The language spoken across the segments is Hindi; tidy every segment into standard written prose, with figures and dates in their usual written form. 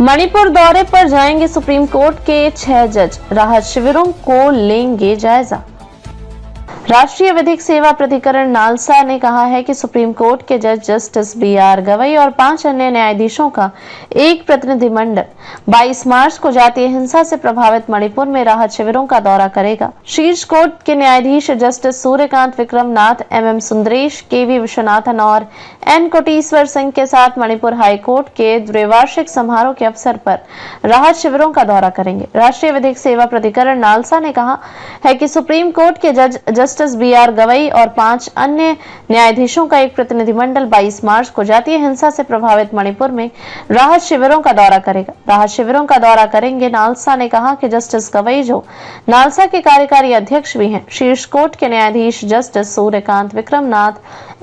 मणिपुर दौरे पर जाएंगे सुप्रीम कोर्ट के 6 जज, राहत शिविरों को लेंगे जायजा। राष्ट्रीय विधिक सेवा प्राधिकरण नालसा ने कहा है कि सुप्रीम कोर्ट के जज जस्टिस बी.आर. गवई और 5 अन्य न्यायाधीशों का एक प्रतिनिधिमंडल 22 मार्च को जातीय हिंसा से प्रभावित मणिपुर में राहत शिविरों का दौरा करेगा। शीर्ष कोर्ट के न्यायाधीश Justice Suryakant Vikramnath, M Sundaresh, K V. Viswanathan और एन कोटेश्वर सिंह के साथ मणिपुर हाई कोर्ट के द्विवार्षिक समारोह के अवसर पर राहत शिविरों का दौरा करेंगे। राष्ट्रीय विधिक सेवा प्राधिकरण नालसा ने कहा है कि सुप्रीम कोर्ट के जज जस्टिस बी.आर. गवई और 5 अन्य न्यायाधीशों का एक प्रतिनिधिमंडल 22 मार्च को जातीय हिंसा से प्रभावित मणिपुर में राहत शिविरों का दौरा करेगा। राहत शिविरों का दौरा करेंगे। नालसा ने कहा कि जस्टिस गवई, जो नालसा के कार्यकारी अध्यक्ष भी हैं, शीर्ष कोर्ट के न्यायाधीश Justice Suryakant Vikramnath,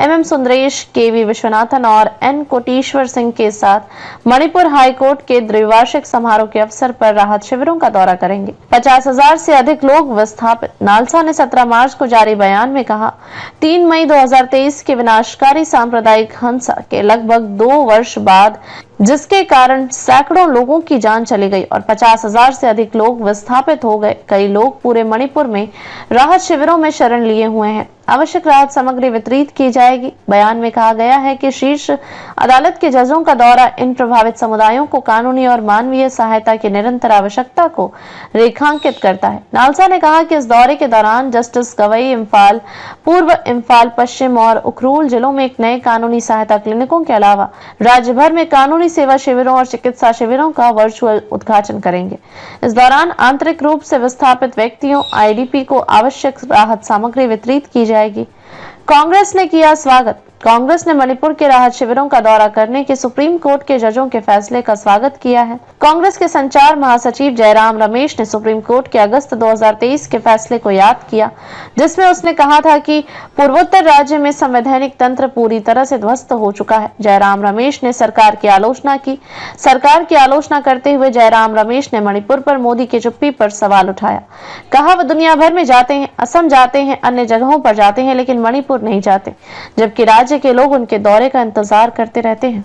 M Sundaresh, K V. Viswanathan और एन कोटेश्वर सिंह के साथ मणिपुर हाई कोर्ट के द्विवार्षिक समारोह के अवसर पर राहत शिविरों का दौरा करेंगे। 50,000 से अधिक लोग विस्थापित। नालसा ने 17 मार्च को जारी बयान में कहा, 3 मई 2023 के विनाशकारी सांप्रदायिक हिंसा के लगभग 2 वर्ष बाद, जिसके कारण सैकड़ों लोगों की जान चली गई और 50,000 से अधिक लोग विस्थापित हो गए। कई लोग पूरे मणिपुर में राहत शिविरों में शरण लिए हुए हैं। आवश्यक राहत सामग्री वितरित की जाएगी। बयान में कहा गया है कि शीर्ष अदालत के जजों का दौरा इन प्रभावित समुदायों को कानूनी और मानवीय सहायता की निरंतर आवश्यकता को रेखांकित करता है। नालसा ने कहा कि इस दौरे के दौरान जस्टिस गवई इम्फाल पूर्व, इम्फाल पश्चिम और उखरूल जिलों में एक नए कानूनी सहायता क्लिनिकों के अलावा राज्य भर में कानूनी सेवा शिविरों और चिकित्सा शिविरों का वर्चुअल उद्घाटन करेंगे। इस दौरान आंतरिक रूप से विस्थापित व्यक्तियों, आईडीपी को आवश्यक राहत सामग्री वितरित की जाएगी। कांग्रेस ने किया स्वागत। कांग्रेस ने मणिपुर के राहत शिविरों का दौरा करने के सुप्रीम कोर्ट के जजों के फैसले का स्वागत किया है। कांग्रेस के संचार महासचिव जयराम रमेश ने सुप्रीम कोर्ट के अगस्त 2023 के फैसले को याद किया, जिसमें उसने कहा था कि पूर्वोत्तर राज्य में संवैधानिक तंत्र पूरी तरह से ध्वस्त हो चुका है। जयराम रमेश ने सरकार की आलोचना की। सरकार की आलोचना करते हुए जयराम रमेश ने मणिपुर पर मोदी की चुप्पी पर सवाल उठाया। कहा, वह दुनिया भर में जाते हैं, असम जाते हैं, अन्य जगहों पर जाते हैं, लेकिन मणिपुर नहीं जाते, जबकि राज्य के लोग उनके दौरे का इंतजार करते रहते हैं।